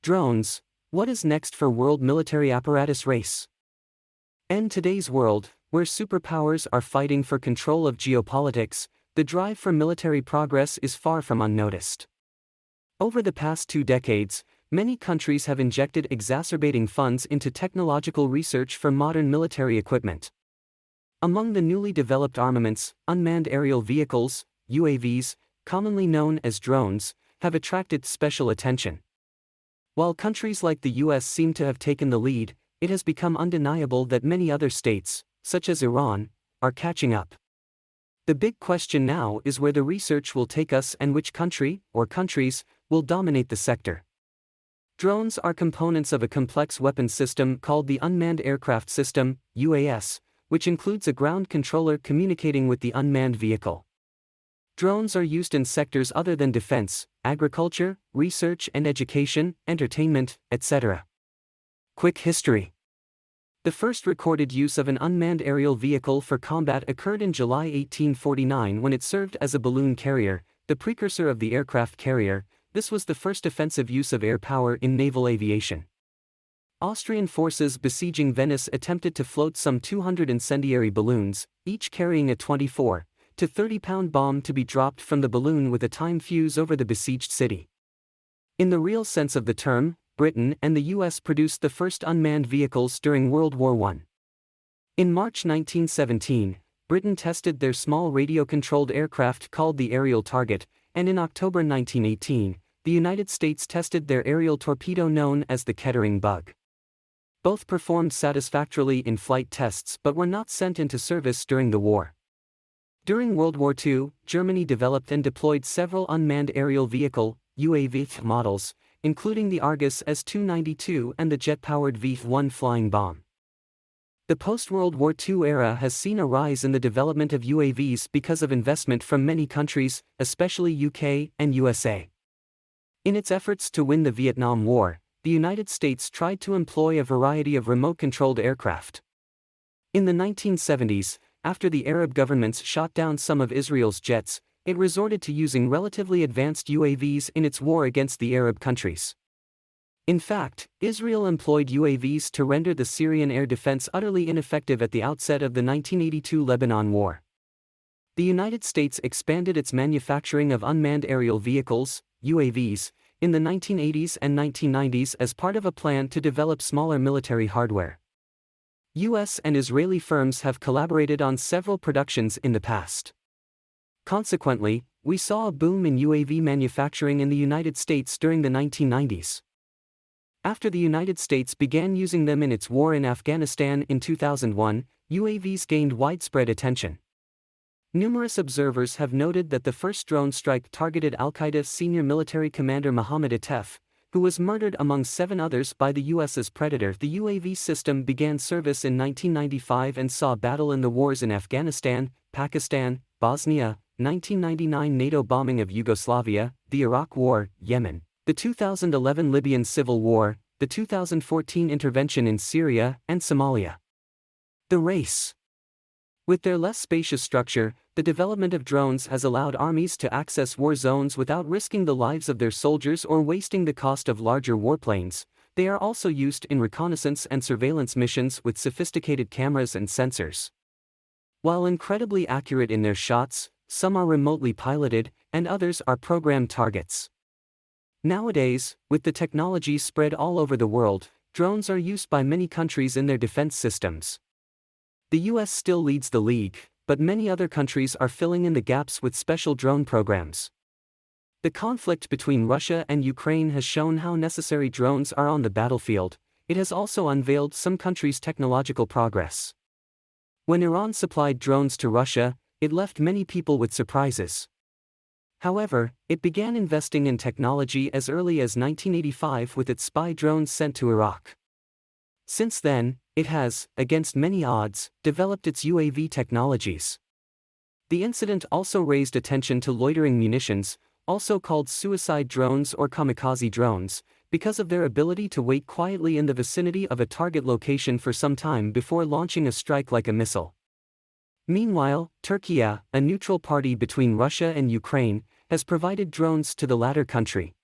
Drones, what is next for world military apparatus race? In today's world, where superpowers are fighting for control of geopolitics, the drive for military progress is far from unnoticed. Over the past 2 decades, many countries have injected exacerbating funds into technological research for modern military equipment. Among the newly developed armaments, unmanned aerial vehicles, UAVs, commonly known as drones, have attracted special attention. While countries like the US seem to have taken the lead, it has become undeniable that many other states, such as Iran, are catching up. The big question now is where the research will take us and which country, or countries, will dominate the sector. Drones are components of a complex weapons system called the Unmanned Aircraft System, UAS, which includes a ground controller communicating with the unmanned vehicle. Drones are used in sectors other than defense, agriculture, research and education, entertainment, etc. Quick history. The first recorded use of an unmanned aerial vehicle for combat occurred in July 1849 when it served as a balloon carrier, the precursor of the aircraft carrier. This was the first offensive use of air power in naval aviation. Austrian forces besieging Venice attempted to float some 200 incendiary balloons, each carrying a 24 to 30-pound bomb to be dropped from the balloon with a time fuse over the besieged city. In the real sense of the term, Britain and the US produced the first unmanned vehicles during World War I. In March 1917, Britain tested their small radio-controlled aircraft called the Aerial Target, and in October 1918, the United States tested their aerial torpedo known as the Kettering Bug. Both performed satisfactorily in flight tests but were not sent into service during the war. During World War II, Germany developed and deployed several unmanned aerial vehicle, UAV models, including the Argus S-292 and the jet-powered V-1 flying bomb. The post-World War II era has seen a rise in the development of UAVs because of investment from many countries, especially UK and USA. In its efforts to win the Vietnam War, the United States tried to employ a variety of remote-controlled aircraft. In the 1970s, after the Arab governments shot down some of Israel's jets, it resorted to using relatively advanced UAVs in its war against the Arab countries. In fact, Israel employed UAVs to render the Syrian air defense utterly ineffective at the outset of the 1982 Lebanon War. The United States expanded its manufacturing of unmanned aerial vehicles, UAVs, in the 1980s and 1990s as part of a plan to develop smaller military hardware. US and Israeli firms have collaborated on several productions in the past. Consequently, we saw a boom in UAV manufacturing in the United States during the 1990s. After the United States began using them in its war in Afghanistan in 2001, UAVs gained widespread attention. Numerous observers have noted that the first drone strike targeted Al-Qaeda senior military commander Mohammed Atef, who was murdered among 7 others by the US's Predator. The UAV system began service in 1995 and saw battle in the wars in Afghanistan, Pakistan, Bosnia, 1999 NATO bombing of Yugoslavia, the Iraq War, Yemen, the 2011 Libyan Civil War, the 2014 intervention in Syria and Somalia. The race. With their less spacious structure, the development of drones has allowed armies to access war zones without risking the lives of their soldiers or wasting the cost of larger warplanes. They are also used in reconnaissance and surveillance missions with sophisticated cameras and sensors. While incredibly accurate in their shots, some are remotely piloted, and others are programmed targets. Nowadays, with the technology spread all over the world, drones are used by many countries in their defense systems. The US still leads the league, but many other countries are filling in the gaps with special drone programs. The conflict between Russia and Ukraine has shown how necessary drones are on the battlefield. It has also unveiled some countries' technological progress. When Iran supplied drones to Russia, it left many people with surprises. However, it began investing in technology as early as 1985 with its spy drones sent to Iraq. Since then, it has, against many odds, developed its UAV technologies. The incident also raised attention to loitering munitions, also called suicide drones or kamikaze drones, because of their ability to wait quietly in the vicinity of a target location for some time before launching a strike like a missile. Meanwhile, Turkey, a neutral party between Russia and Ukraine, has provided drones to the latter country.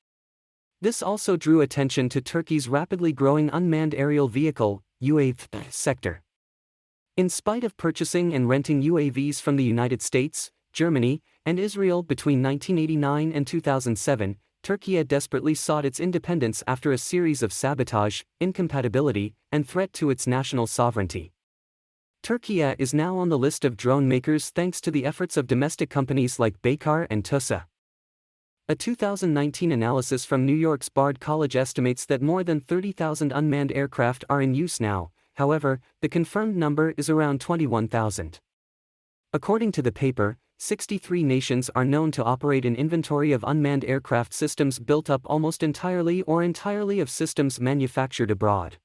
This also drew attention to Turkey's rapidly growing unmanned aerial vehicle (UAV) sector. In spite of purchasing and renting UAVs from the United States, Germany, and Israel between 1989 and 2007, Turkey desperately sought its independence after a series of sabotage, incompatibility, and threat to its national sovereignty. Turkey is now on the list of drone makers thanks to the efforts of domestic companies like Baykar and TUSA. A 2019 analysis from New York's Bard College estimates that more than 30,000 unmanned aircraft are in use now. However, the confirmed number is around 21,000. According to the paper, 63 nations are known to operate an inventory of unmanned aircraft systems built up almost entirely or entirely of systems manufactured abroad.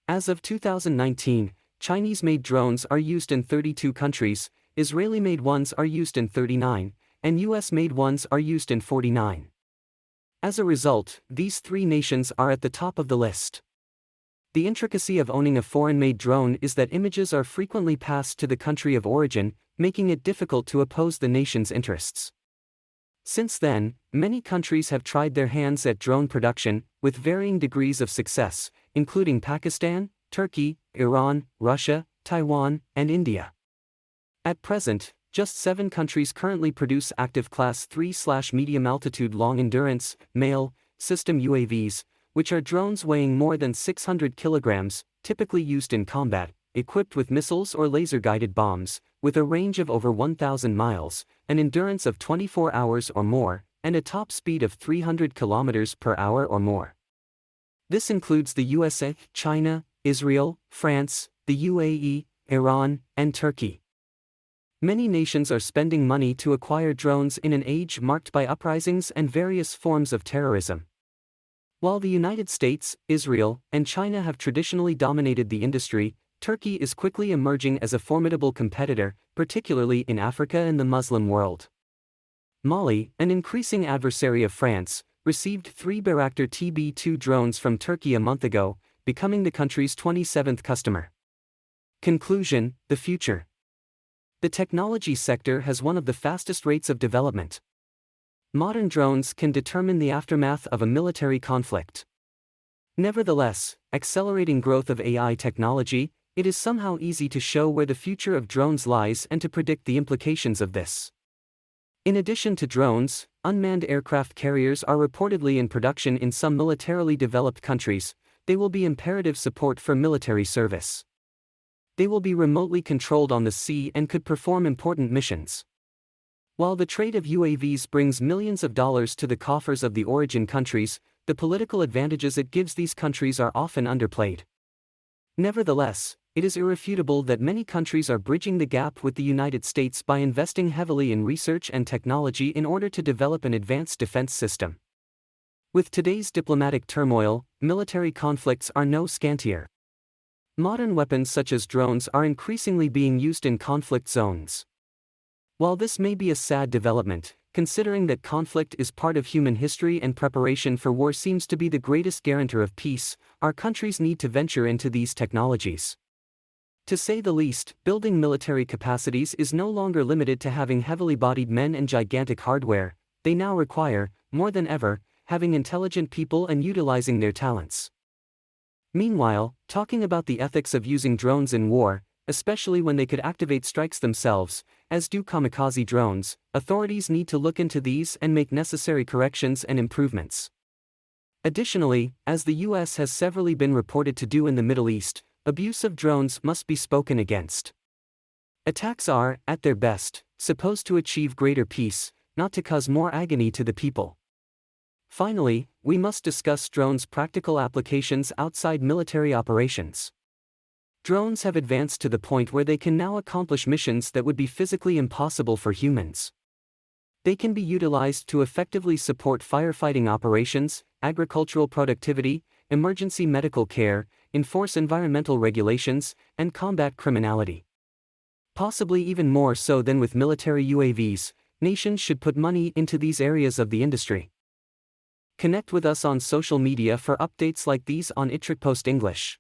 As of 2019, Chinese-made drones are used in 32 countries, Israeli-made ones are used in 39, and US-made ones are used in 49. As a result, these three nations are at the top of the list. The intricacy of owning a foreign-made drone is that images are frequently passed to the country of origin, making it difficult to oppose the nation's interests. Since then, many countries have tried their hands at drone production, with varying degrees of success, including Pakistan, Turkey, Iran, Russia, Taiwan, and India. At present, just 7 countries currently produce active Class 3/medium altitude long endurance (MALE) system UAVs, which are drones weighing more than 600 kilograms, typically used in combat, equipped with missiles or laser-guided bombs, with a range of over 1,000 miles, an endurance of 24 hours or more, and a top speed of 300 kilometers per hour or more. This includes the USA, China, Israel, France, the UAE, Iran, and Turkey. Many nations are spending money to acquire drones in an age marked by uprisings and various forms of terrorism. While the United States, Israel, and China have traditionally dominated the industry, Turkey is quickly emerging as a formidable competitor, particularly in Africa and the Muslim world. Mali, an increasing adversary of France, received 3 Bayraktar TB2 drones from Turkey a month ago, becoming the country's 27th customer. Conclusion: the future. The technology sector has one of the fastest rates of development. Modern drones can determine the aftermath of a military conflict. Nevertheless, accelerating growth of AI technology, it is somehow easy to show where the future of drones lies and to predict the implications of this. In addition to drones, unmanned aircraft carriers are reportedly in production in some militarily developed countries. They will be imperative support for military service. They will be remotely controlled on the sea and could perform important missions. While the trade of UAVs brings millions of dollars to the coffers of the origin countries, the political advantages it gives these countries are often underplayed. Nevertheless, it is irrefutable that many countries are bridging the gap with the United States by investing heavily in research and technology in order to develop an advanced defense system. With today's diplomatic turmoil, military conflicts are no scantier. Modern weapons such as drones are increasingly being used in conflict zones. While this may be a sad development, considering that conflict is part of human history and preparation for war seems to be the greatest guarantor of peace, our countries need to venture into these technologies. To say the least, building military capacities is no longer limited to having heavily bodied men and gigantic hardware. They now require, more than ever, having intelligent people and utilizing their talents. Meanwhile, talking about the ethics of using drones in war, especially when they could activate strikes themselves, as do kamikaze drones, authorities need to look into these and make necessary corrections and improvements. Additionally, as the US has severally been reported to do in the Middle East, abuse of drones must be spoken against. Attacks are, at their best, supposed to achieve greater peace, not to cause more agony to the people. Finally, we must discuss drones' practical applications outside military operations. Drones have advanced to the point where they can now accomplish missions that would be physically impossible for humans. They can be utilized to effectively support firefighting operations, agricultural productivity, emergency medical care, enforce environmental regulations, and combat criminality. Possibly even more so than with military UAVs, nations should put money into these areas of the industry. Connect with us on social media for updates like these on ITRIC Post English.